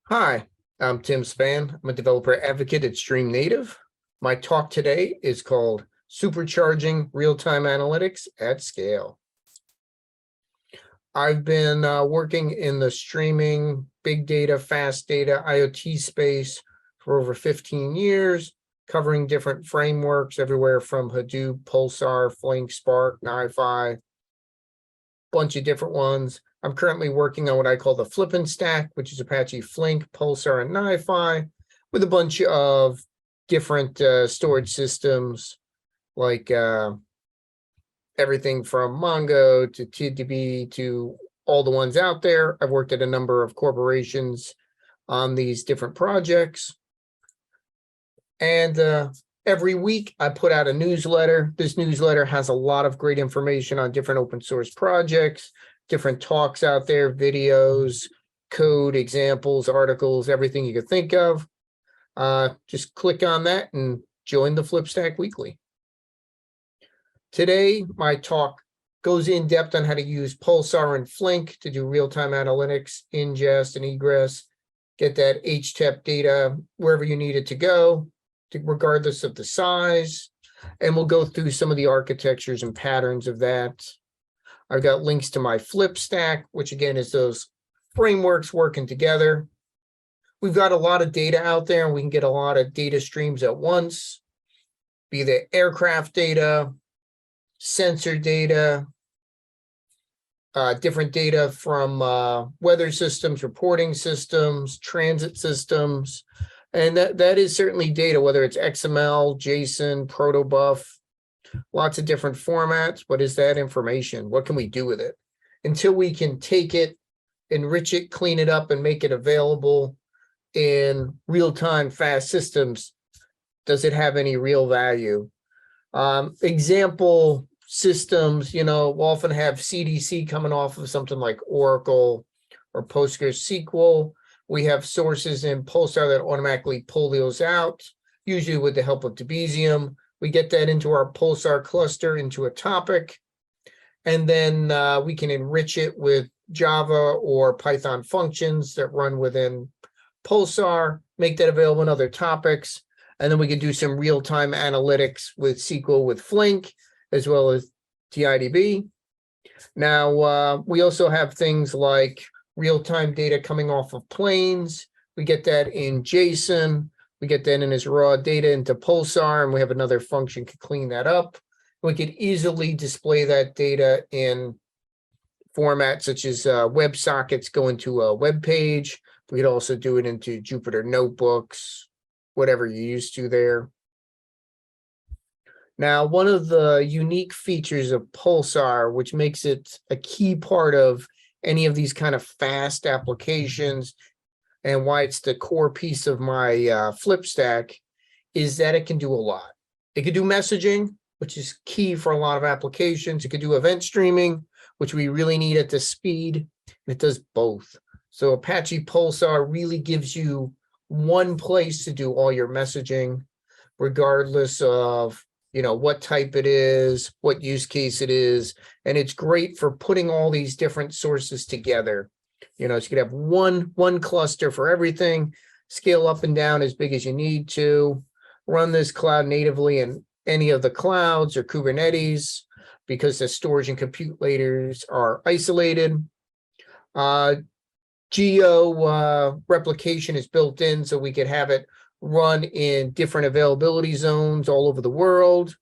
Hi, I'm Tim Spann. I'm a developer advocate at StreamNative. My talk today is called Supercharging Real-Time Analytics at Scale. I've been working in the streaming, big data, fast data, IoT space for over 15 years, covering different frameworks everywhere from Hadoop, Pulsar, Flink, Spark, NiFi, bunch of different ones. I'm currently working on what I call the flipping stack, which is Apache Flink, Pulsar, and NiFi, with a bunch of different storage systems, like everything from Mongo to TiDB to all the ones out there. I've worked at a number of corporations on these different projects. And every week I put out a newsletter. This newsletter has a lot of great information on different open source projects, different talks out there, videos, code, examples, articles, everything you could think of. Just click on that and join the Flipstack Weekly. Today, my talk goes in depth on how to use Pulsar and Flink to do real-time analytics, ingest and egress, get that HTAP data wherever you need it to go, regardless of the size. And we'll go through some of the architectures and patterns of that. I've got links to my Flipstack, which again is those frameworks working together. We've got a lot of data out there, and we can get a lot of data streams at once, be the aircraft data, sensor data, different data from weather systems, reporting systems, transit systems. And that is certainly data, whether it's XML, JSON, protobuf, lots of different formats. What is that information? What can we do with it? Until we can take it, enrich it, clean it up, and make it available in real-time fast systems, does it have any real value? Example systems, we'll often have CDC coming off of something like Oracle or PostgreSQL. We have sources in Pulsar that automatically pull those out, usually with the help of Debezium. We get that into our Pulsar cluster, into a topic, and then we can enrich it with Java or Python functions that run within Pulsar, make that available in other topics, and then we can do some real-time analytics with SQL with Flink, as well as TiDB. Now, we also have things like real-time data coming off of planes. We get that in JSON. We get that in as raw data into Pulsar, and we have another function to clean that up. We could easily display that data in formats such as WebSockets going to a web page. We could also do it into Jupyter notebooks, whatever you're used to there. Now, one of the unique features of Pulsar, which makes it a key part of any of these kind of fast applications, and why it's the core piece of my Flipstack, is that it can do a lot. It can do messaging, which is key for a lot of applications. It could do event streaming, which we really need at this speed. And it does both. So Apache Pulsar really gives you one place to do all your messaging, regardless of what type it is, what use case it is. And it's great for putting all these different sources together. So you could have one cluster for everything, scale up and down as big as you need to, run this cloud natively in any of the clouds or Kubernetes, because the storage and compute layers are isolated. Geo replication is built in, so we could have it run in different availability zones all over the world,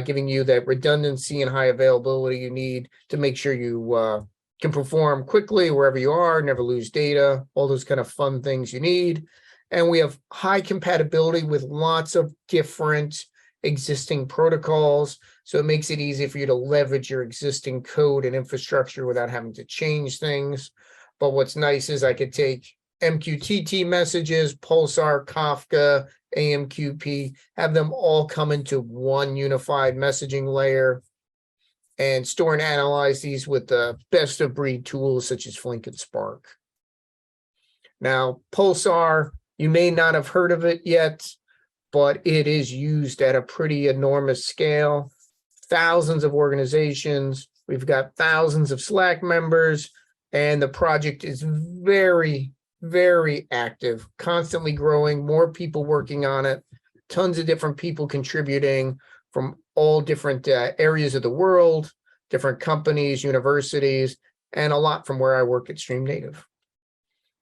giving you that redundancy and high availability you need to make sure you can perform quickly wherever you are, never lose data, all those kind of fun things you need. And we have high compatibility with lots of different existing protocols, so it makes it easy for you to leverage your existing code and infrastructure without having to change things. But what's nice is I could take MQTT messages, Pulsar, Kafka, AMQP, have them all come into one unified messaging layer, and store and analyze these with the best of breed tools such as Flink and Spark. Now, Pulsar, you may not have heard of it yet, but it is used at a pretty enormous scale. Thousands of organizations. We've got thousands of Slack members, and the project is very, very active, constantly growing, more people working on it, tons of different people contributing from all different areas of the world, different companies, universities, and a lot from where I work at StreamNative.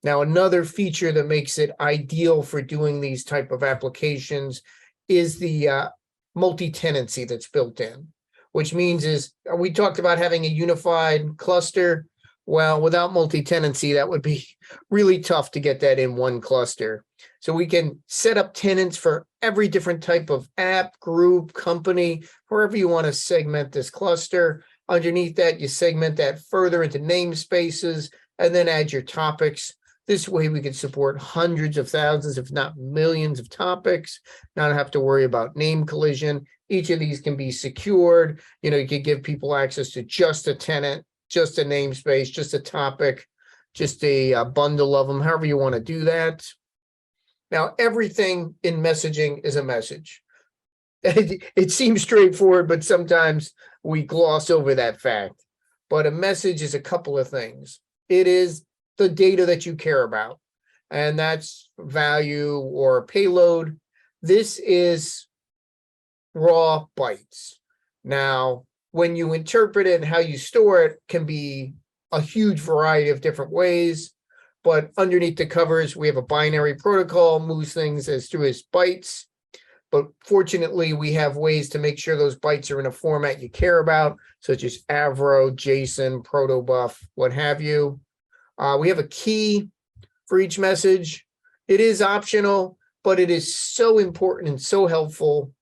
Now, another feature that makes it ideal for doing these type of applications is the multi-tenancy that's built in, which means is we talked about having a unified cluster. Well, without multi-tenancy, that would be really tough to get that in one cluster. So we can set up tenants for every different type of app, group, company, wherever you want to segment this cluster. Underneath that, you segment that further into namespaces and then add your topics. This way we can support hundreds of thousands, if not millions of topics, not have to worry about name collision. Each of these can be secured. You can give people access to just a tenant, just a namespace, just a topic, just a bundle of them, however you want to do that. Now, everything in messaging is a message. It seems straightforward, but sometimes we gloss over that fact. But a message is a couple of things. It is the data that you care about, and that's value or payload. This is raw bytes. Now, when you interpret it and how you store it can be a huge variety of different ways, but underneath the covers, we have a binary protocol, moves things through as bytes. But fortunately, we have ways to make sure those bytes are in a format you care about, such as Avro, JSON, protobuf, what have you. We have a key for each message. It is optional, but it is so important and so helpful.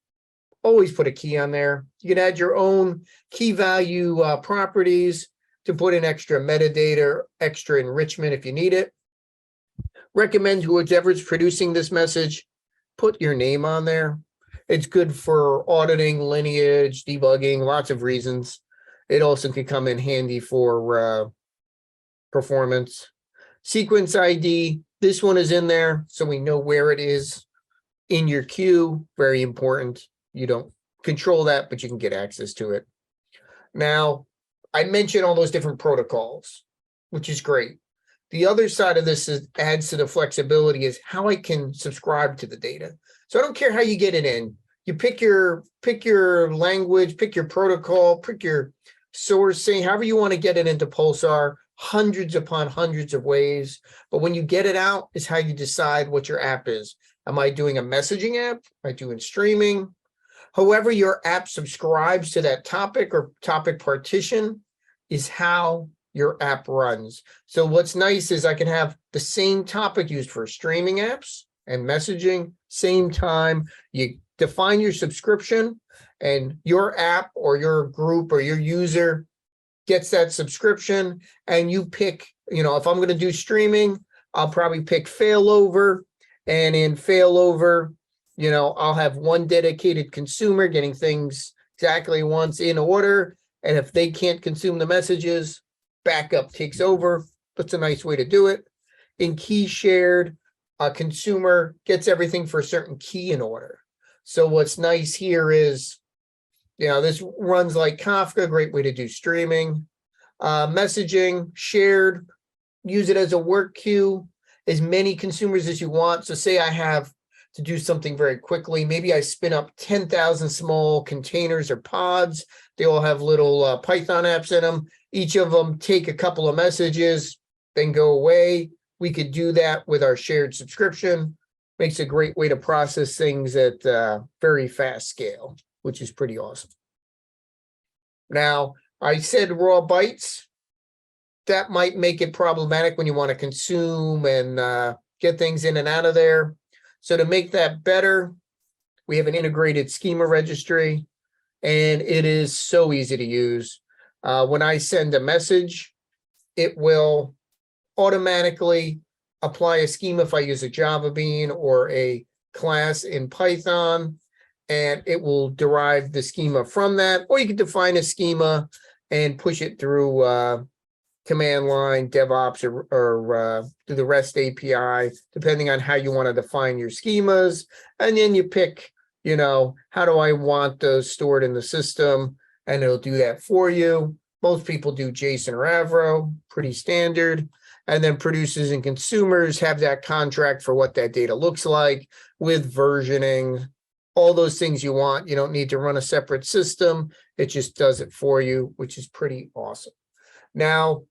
Always put a key on there. You can add your own key value properties to put in extra metadata, extra enrichment if you need it. Recommend whoever's producing this message, put your name on there. It's good for auditing, lineage, debugging, lots of reasons. It also can come in handy for performance. Sequence ID, this one is in there, so we know where it is in your queue. Very important. You don't control that, but you can get access to it. Now, I mentioned all those different protocols, which is great. The other side of this adds to the flexibility is how I can subscribe to the data. So I don't care how you get it in. You pick your language, pick your protocol, pick your sourcing, however you want to get it into Pulsar, hundreds upon hundreds of ways. But when you get it out is how you decide what your app is. Am I doing a messaging app? Am I doing streaming? However your app subscribes to that topic or topic partition is how your app runs. So what's nice is I can have the same topic used for streaming apps and messaging, same time. You define your subscription and your app or your group or your user gets that subscription, and you pick, if I'm going to do streaming, I'll probably pick failover, and in failover, I'll have one dedicated consumer getting things exactly once in order. And if they can't consume the messages, backup takes over. That's a nice way to do it. In key shared, a consumer gets everything for a certain key in order. So what's nice here is, this runs like Kafka, great way to do streaming. Messaging, shared, use it as a work queue, as many consumers as you want. So say I have to do something very quickly. Maybe I spin up 10,000 small containers or pods. They all have little Python apps in them. Each of them take a couple of messages, then go away. We could do that with our shared subscription. Makes a great way to process things at very fast scale, which is pretty awesome. Now, I said raw bytes. That might make it problematic when you want to consume and get things in and out of there. So to make that better, we have an integrated schema registry, and it is so easy to use. When I send a message, it will automatically apply a schema if I use a Java bean or a class in Python, and it will derive the schema from that. Or you can define a schema and push it through command line, DevOps, or through the REST API, depending on how you want to define your schemas. And then you pick, how do I want those stored in the system? And it'll do that for you. Most people do JSON or Avro, pretty standard. And then producers and consumers have that contract for what that data looks like with versioning, all those things you want. You don't need to run a separate system. It just does it for you, which is pretty awesome. Now,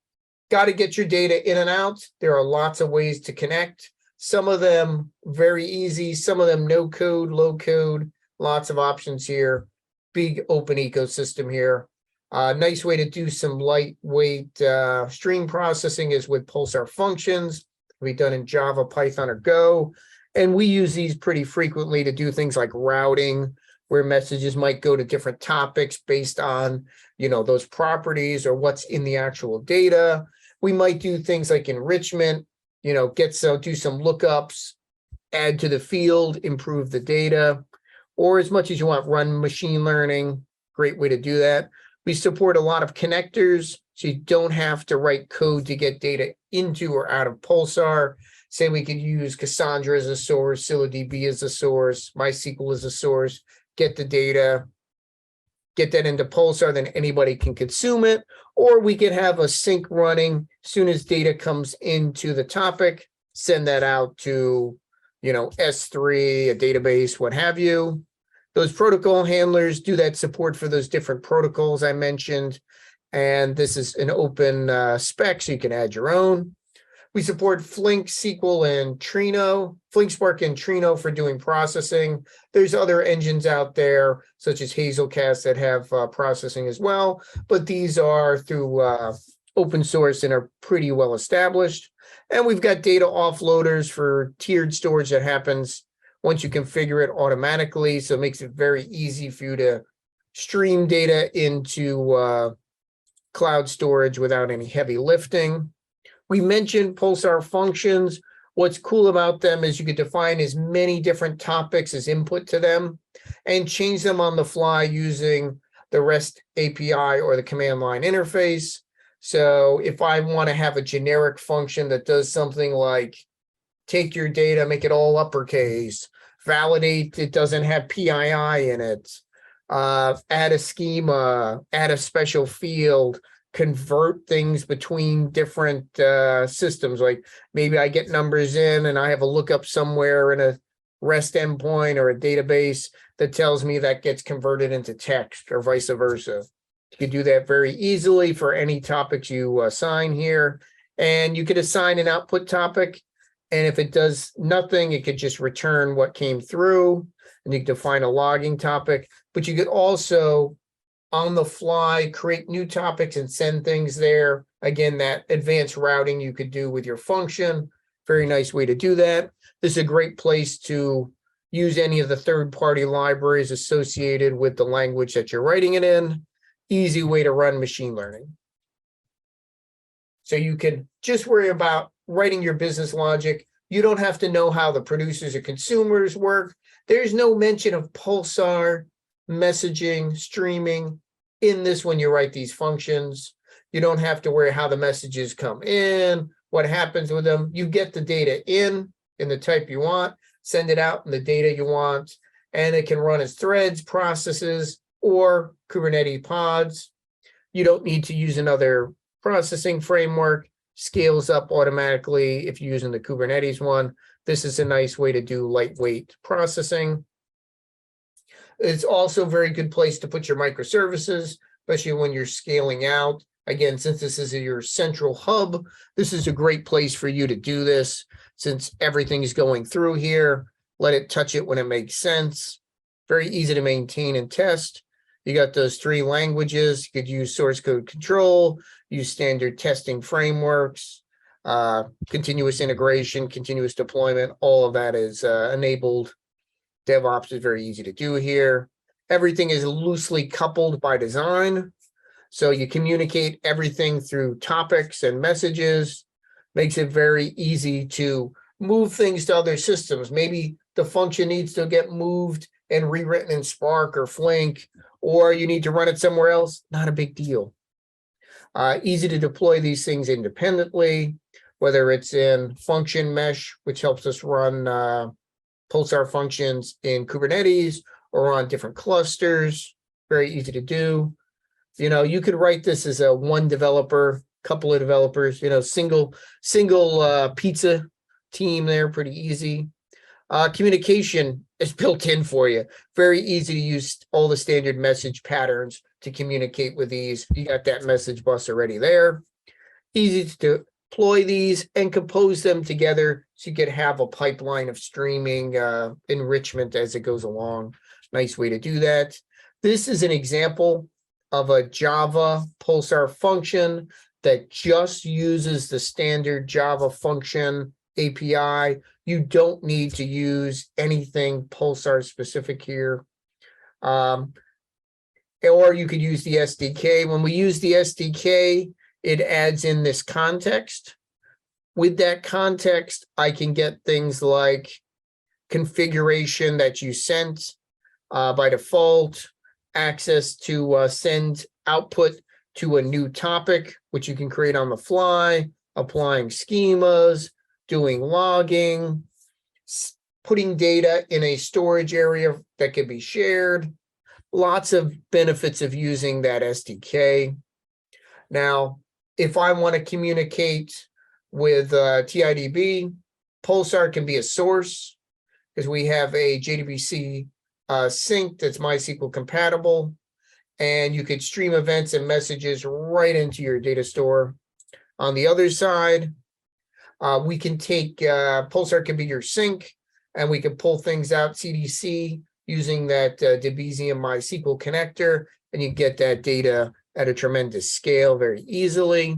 got to get your data in and out. There are lots of ways to connect. Some of them very easy, some of them no code, low code, lots of options here. Big open ecosystem here. Nice way to do some lightweight stream processing is with Pulsar functions. We've done in Java, Python, or Go. And we use these pretty frequently to do things like routing, where messages might go to different topics based on, those properties or what's in the actual data. We might do things like enrichment, do some lookups, add to the field, improve the data, or as much as you want, run machine learning. Great way to do that. We support a lot of connectors, so you don't have to write code to get data into or out of Pulsar. Say we could use Cassandra as a source, ScyllaDB as a source, MySQL as a source, get the data, get that into Pulsar, then anybody can consume it. Or we could have a sync running as soon as data comes into the topic, send that out to, S3, a database, what have you. Those protocol handlers do that support for those different protocols I mentioned. And this is an open spec, so you can add your own. We support Flink, SQL, and Trino, Flink, Spark, and Trino for doing processing. There's other engines out there, such as Hazelcast, that have processing as well, but these are through open source and are pretty well established. And we've got data offloaders for tiered storage that happens once you configure it automatically, so it makes it very easy for you to stream data into cloud storage without any heavy lifting. We mentioned Pulsar functions. What's cool about them is you can define as many different topics as input to them and change them on the fly using the REST API or the command line interface. So if I want to have a generic function that does something like take your data, make it all uppercase, validate it doesn't have PII in it, add a schema, add a special field, convert things between different systems. Like maybe I get numbers in and I have a lookup somewhere in a REST endpoint or a database that tells me that gets converted into text or vice versa. You can do that very easily for any topics you assign here. And you could assign an output topic. And if it does nothing, it could just return what came through. And you can define a logging topic. But you could also on the fly, create new topics and send things there. Again, that advanced routing you could do with your function. Very nice way to do that. This is a great place to use any of the third-party libraries associated with the language that you're writing it in. Easy way to run machine learning. So you can just worry about writing your business logic. You don't have to know how the producers or consumers work. There's no mention of Pulsar, messaging, streaming in this when you write these functions. You don't have to worry how the messages come in, what happens with them. You get the data in the type you want, send it out in the data you want, and it can run as threads, processes, or Kubernetes pods. You don't need to use another processing framework, scales up automatically if you're using the Kubernetes one. This is a nice way to do lightweight processing. It's also a very good place to put your microservices, especially when you're scaling out. Again, since this is your central hub, this is a great place for you to do this. Since everything is going through here, let it touch it when it makes sense. Very easy to maintain and test. You got those 3 languages. You could use source code control, use standard testing frameworks, continuous integration, continuous deployment. All of that is enabled. DevOps is very easy to do here. Everything is loosely coupled by design. So you communicate everything through topics and messages. Makes it very easy to move things to other systems. Maybe the function needs to get moved and rewritten in Spark or Flink, or you need to run it somewhere else. Not a big deal. Easy to deploy these things independently, whether it's in function mesh, which helps us run Pulsar functions in Kubernetes or on different clusters. Very easy to do. You could write this as a one developer couple of developers, single pizza team there, pretty easy. Communication is built in for you. Very easy to use all the standard message patterns to communicate with these. You got that message bus already there. Easy to deploy these and compose them together so you could have a pipeline of streaming enrichment as it goes along. Nice way to do that. This is an example of a Java Pulsar function that just uses the standard Java function API. You don't need to use anything Pulsar specific here. Or you could use the SDK. When we use the SDK, it adds in this context. With that context, I can get things like configuration that you sent by default, access to send output to a new topic, which you can create on the fly, applying schemas, doing logging, putting data in a storage area that can be shared. Lots of benefits of using that SDK. Now, if I want to communicate with TiDB, Pulsar can be a source because we have a JDBC sync that's MySQL compatible, and you could stream events and messages right into your data store. On the other side, we can take Pulsar can be your sync, and we can pull things out CDC using that Debezium MySQL connector, and you get that data at a tremendous scale very easily.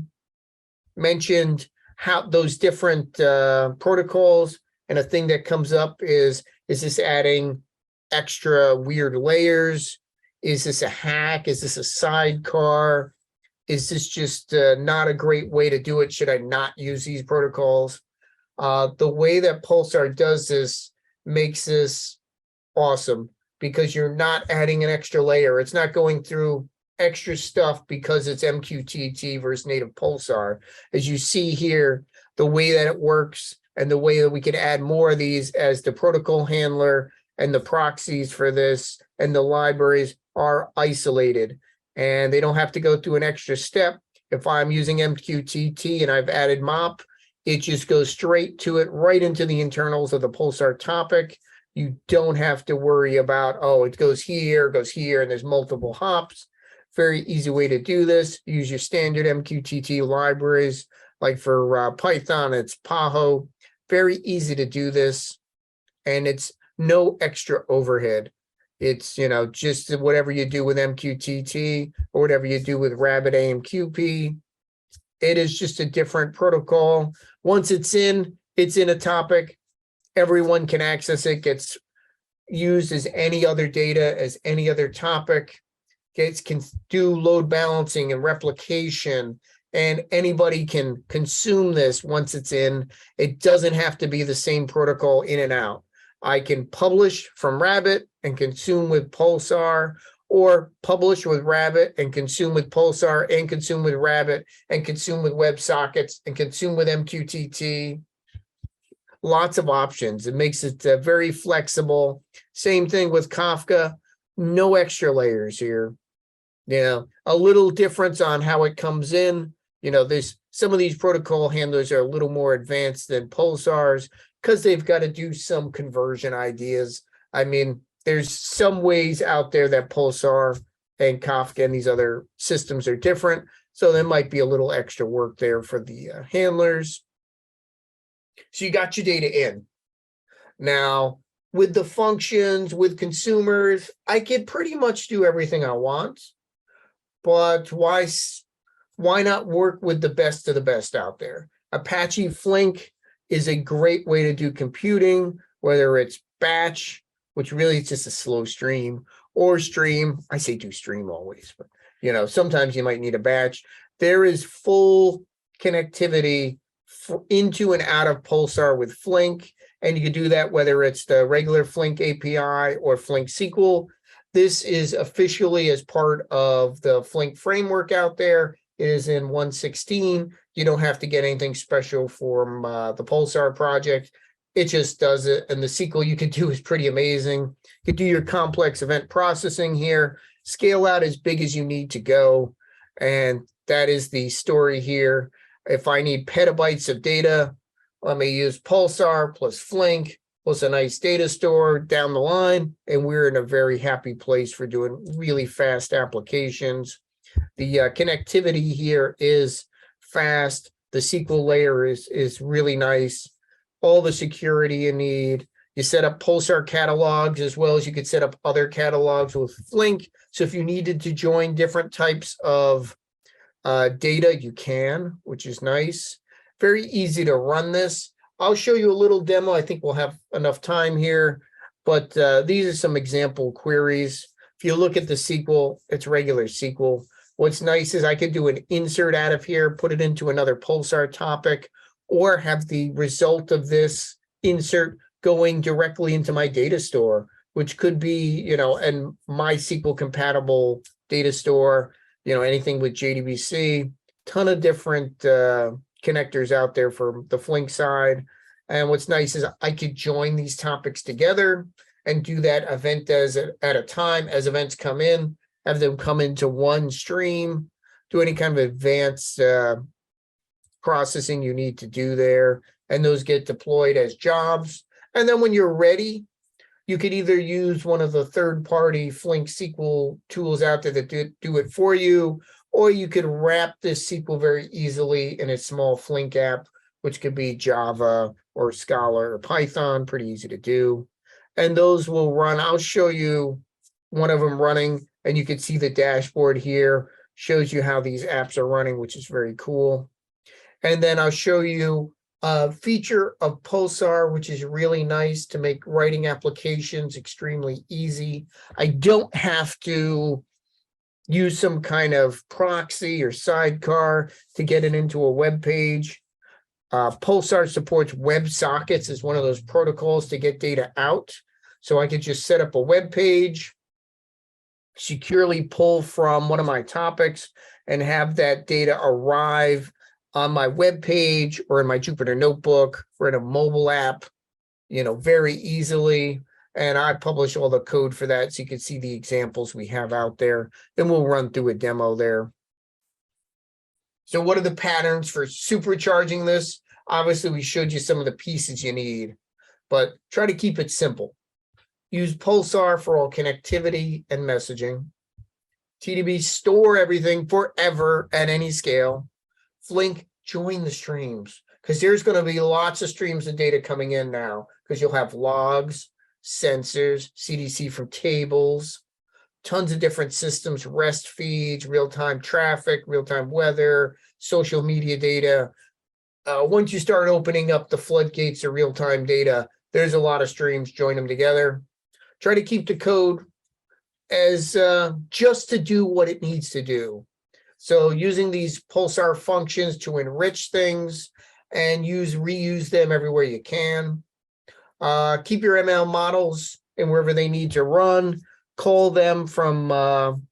Mentioned how those different protocols, and a thing that comes up is this adding extra weird layers? Is this a hack? Is this a sidecar? Is this just not a great way to do it? Should I not use these protocols? The way that Pulsar does this makes this awesome because you're not adding an extra layer. It's not going through extra stuff because it's MQTT versus native Pulsar. As you see here, the way that it works and the way that we can add more of these as the protocol handler and the proxies for this and the libraries are isolated, and they don't have to go through an extra step. If I'm using MQTT and I've added MOP, it just goes straight to it, right into the internals of the Pulsar topic. You don't have to worry about, oh, it goes here, and there's multiple hops. Very easy way to do this. Use your standard MQTT libraries, like for Python, it's Paho. Very easy to do this, and it's no extra overhead. It's, just whatever you do with MQTT or whatever you do with RabbitAMQP. It is just a different protocol. Once it's in a topic, everyone can access it, gets used as any other data, as any other topic. Can do load balancing and replication, and anybody can consume this once it's in. It doesn't have to be the same protocol in and out. I can publish from Rabbit and consume with Pulsar, or publish with Rabbit and consume with Pulsar, and consume with Rabbit, and consume with WebSockets, and consume with MQTT. Lots of options. It makes it very flexible. Same thing with Kafka. No extra layers here. A little difference on how it comes in. There's some of these protocol handlers are a little more advanced than Pulsar's because they've got to do some conversion ideas. I mean, there's some ways out there that Pulsar and Kafka and these other systems are different. So there might be a little extra work there for the handlers. So you got your data in. Now, with the functions, with consumers, I can pretty much do everything I want. But why not work with the best of the best out there? Apache Flink is a great way to do computing, whether it's batch, which really is just a slow stream, or stream. I say do stream always, but sometimes you might need a batch. There is full connectivity into and out of Pulsar with Flink, and you can do that whether it's the regular Flink API or Flink SQL. This is officially as part of the Flink framework out there. It is in 1.16. You don't have to get anything special from the Pulsar project. It just does it. And the SQL you can do is pretty amazing. You can do your complex event processing here, scale out as big as you need to go. And that is the story here. If I need petabytes of data, let me use Pulsar plus Flink plus a nice data store down the line, and we're in a very happy place for doing really fast applications. The connectivity here is fast. The SQL layer is really nice. All the security you need. You set up Pulsar catalogs as well as you could set up other catalogs with Flink. So if you needed to join different types of data, you can, which is nice. Very easy to run this. I'll show you a little demo. I think we'll have enough time here, but these are some example queries. If you look at the SQL, it's regular SQL. What's nice is I could do an insert out of here, put it into another Pulsar topic, or have the result of this insert going directly into my data store, which could be, and MySQL compatible data store, anything with JDBC, ton of different connectors out there for the Flink side. And what's nice is I could join these topics together and do that event at a time as events come in, have them come into one stream, do any kind of advanced processing you need to do there, and those get deployed as jobs. And then when you're ready, you could either use one of the third-party Flink SQL tools out there that do it for you, or you could wrap this SQL very easily in a small Flink app, which could be Java or Scala or Python, pretty easy to do. And those will run. I'll show you one of them running, and you can see the dashboard here, shows you how these apps are running, which is very cool. And then I'll show you a feature of Pulsar, which is really nice to make writing applications extremely easy. I don't have to use some kind of proxy or sidecar to get it into a web page. Pulsar supports WebSockets as one of those protocols to get data out. So I could just set up a web page, securely pull from one of my topics, and have that data arrive on my web page or in my Jupyter notebook or in a mobile app, very easily. And I publish all the code for that so you can see the examples we have out there. Then we'll run through a demo there. So what are the patterns for supercharging this? Obviously, we showed you some of the pieces you need, but try to keep it simple. Use Pulsar for all connectivity and messaging. TiDB, store everything forever at any scale. Flink, join the streams, because there's going to be lots of streams of data coming in now, because you'll have logs, sensors, CDC from tables, tons of different systems, REST feeds, real-time traffic, real-time weather, social media data. Once you start opening up the floodgates of real-time data, there's a lot of streams. Join them together. Try to keep the code as just to do what it needs to do. So using these Pulsar functions to enrich things and reuse them everywhere you can. Keep your ML models and wherever they need to run. Call them from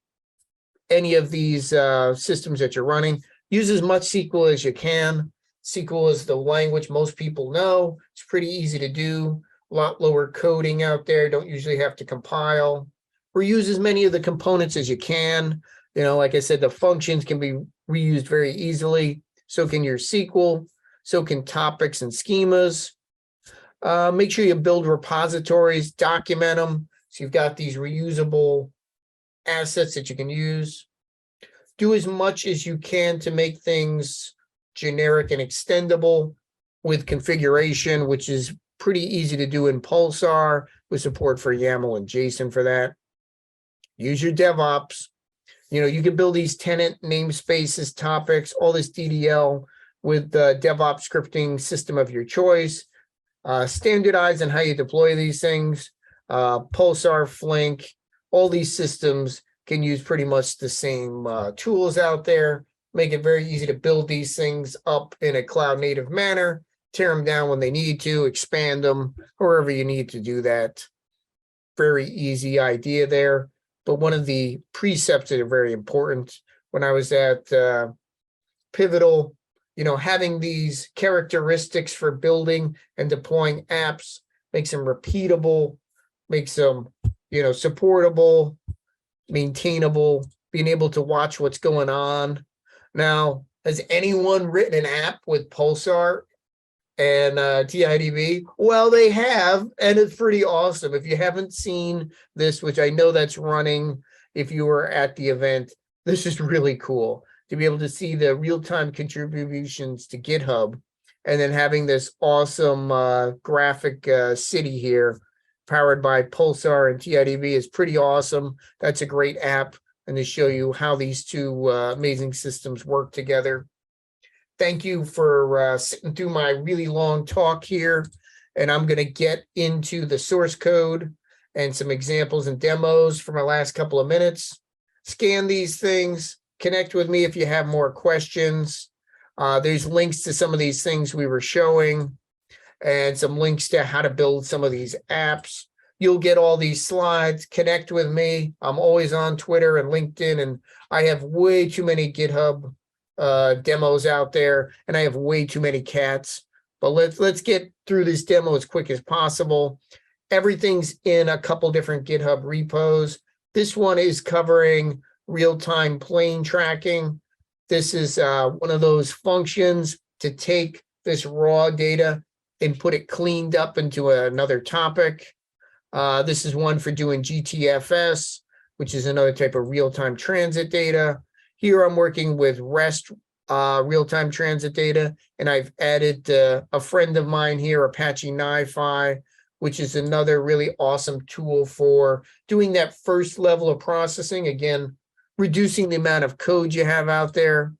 any of these systems that you're running. Use as much SQL as you can. SQL is the language most people know. It's pretty easy to do. A lot lower coding out there. Don't usually have to compile. Reuse as many of the components as you can. Like I said, the functions can be reused very easily. So can your SQL. So can topics and schemas. Make sure you build repositories, document them. So you've got these reusable assets that you can use. Do as much as you can to make things generic and extendable with configuration, which is pretty easy to do in Pulsar with support for YAML and JSON for that. Use your DevOps. You can build these tenant namespaces, topics, all this DDL with the DevOps scripting system of your choice. Standardize on how you deploy these things. Pulsar, Flink, all these systems can use pretty much the same tools out there. Make it very easy to build these things up in a cloud native manner, tear them down when they need to, expand them, however you need to do that. Very easy idea there. But one of the precepts that are very important, when I was at Pivotal, having these characteristics for building and deploying apps makes them repeatable, makes them, supportable, maintainable, being able to watch what's going on. Now, has anyone written an app with Pulsar and TiDB? Well, they have, and it's pretty awesome. If you haven't seen this, which I know that's running if you were at the event, this is really cool to be able to see the real-time contributions to GitHub, and then having this awesome graphic city here powered by Pulsar and TiDB is pretty awesome. That's a great app, and to show you how these two amazing systems work together. Thank you for sitting through my really long talk here, and I'm going to get into the source code and some examples and demos for my last couple of minutes. Scan these things, connect with me if you have more questions. There's links to some of these things we were showing and some links to how to build some of these apps. You'll get all these slides. Connect with me. I'm always on Twitter and LinkedIn, and I have way too many GitHub demos out there, and I have way too many cats. But let's get through this demo as quick as possible. Everything's in a couple different GitHub repos. This one is covering real-time plane tracking. This is one of those functions to take this raw data and put it cleaned up into another topic. This is one for doing GTFS, which is another type of real-time transit data. Here I'm working with REST real-time transit data, and I've added a friend of mine here, Apache NiFi, which is another really awesome tool for doing that first level of processing. Again, reducing the amount of code you have out there.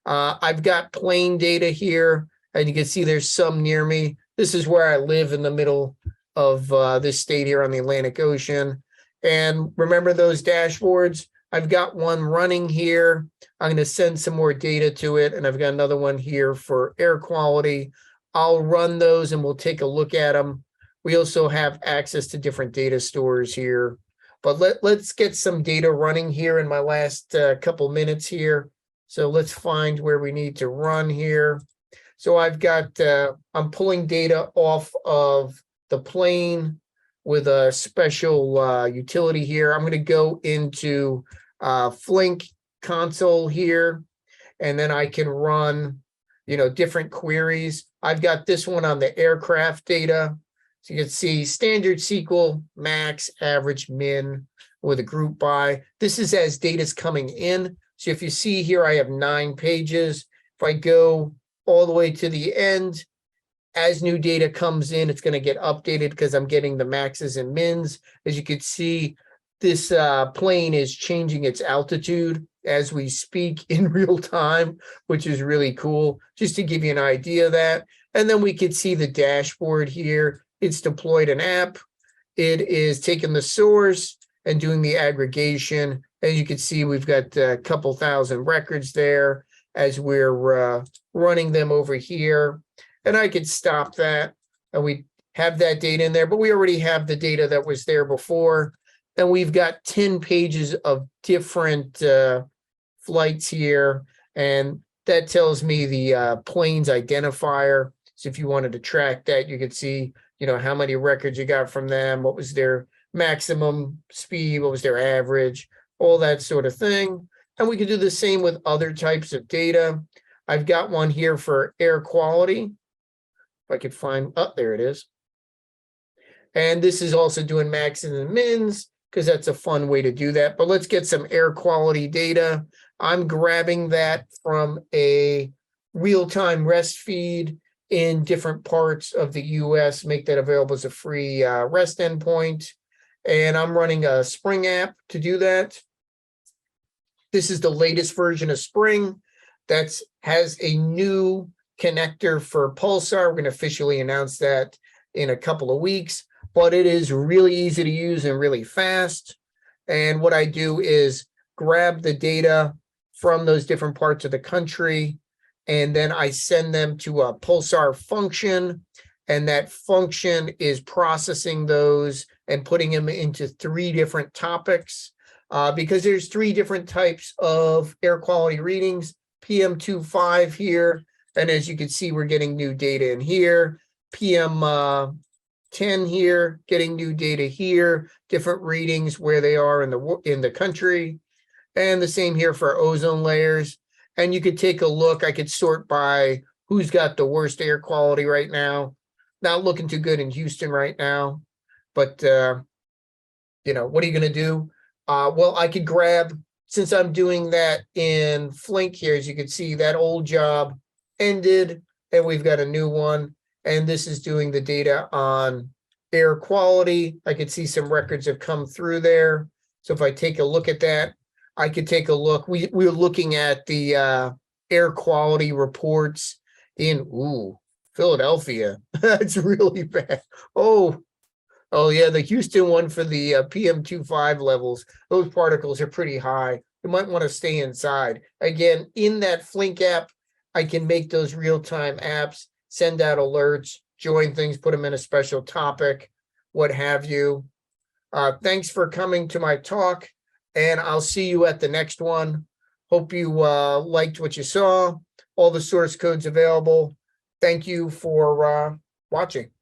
I've got plane data here, and you can see there's some near me. This is where I live in the middle of this state here on the Atlantic Ocean. And remember those dashboards? I've got one running here. I'm going to send some more data to it, and I've got another one here for air quality. I'll run those and we'll take a look at them. We also have access to different data stores here. But let's get some data running here in my last couple minutes here. So let's find where we need to run here. So I've got, I'm pulling data off of the plane with a special utility here. I'm going to go into Flink console here, and then I can run, different queries. I've got this one on the aircraft data. So you can see standard SQL, max, average, min with a group by. This is as data's coming in. So if you see here, I have 9 pages. If I go all the way to the end, as new data comes in, it's going to get updated because I'm getting the maxes and mins. As you can see, this plane is changing its altitude as we speak in real time, which is really cool, just to give you an idea of that. And then we could see the dashboard here. It's deployed an app. It is taking the source and doing the aggregation. As you can see, we've got a couple thousand records there as we're running them over here. And I could stop that, and we have that data in there, but we already have the data that was there before. And we've got 10 pages of different flights here, and that tells me the plane's identifier. So if you wanted to track that, you could see, how many records you got from them, what was their maximum speed, what was their average, all that sort of thing. And we can do the same with other types of data. I've got one here for air quality. If I could find, there it is. And this is also doing maxes and mins, because that's a fun way to do that. But let's get some air quality data. I'm grabbing that from a real-time REST feed in different parts of the US, make that available as a free REST endpoint. And I'm running a Spring app to do that. This is the latest version of Spring that has a new connector for Pulsar. We're going to officially announce that in a couple of weeks, but it is really easy to use and really fast. And what I do is grab the data from those different parts of the country, and then I send them to a Pulsar function, and that function is processing those and putting them into 3 different topics, because there's 3 different types of air quality readings, PM25 here, and as you can see, we're getting new data in here, PM10 here, getting new data here, different readings where they are in the country, and the same here for ozone layers. And you could take a look. I could sort by who's got the worst air quality right now. Not looking too good in Houston right now, but you know, what are you going to do? Well, I could grab, since I'm doing that in Flink here, as you can see, that old job ended and we've got a new one. And this is doing the data on air quality. I could see some records have come through there. So if I take a look at that, I could take a look. We're looking at the air quality reports in Philadelphia. That's really bad. Oh yeah, the Houston one for the PM2.5 levels. Those particles are pretty high. You might want to stay inside. Again, in that Flink app, I can make those real-time apps, send out alerts, join things, put them in a special topic, what have you. Thanks for coming to my talk, and I'll see you at the next one. Hope you liked what you saw. All the source code's available. Thank you for watching.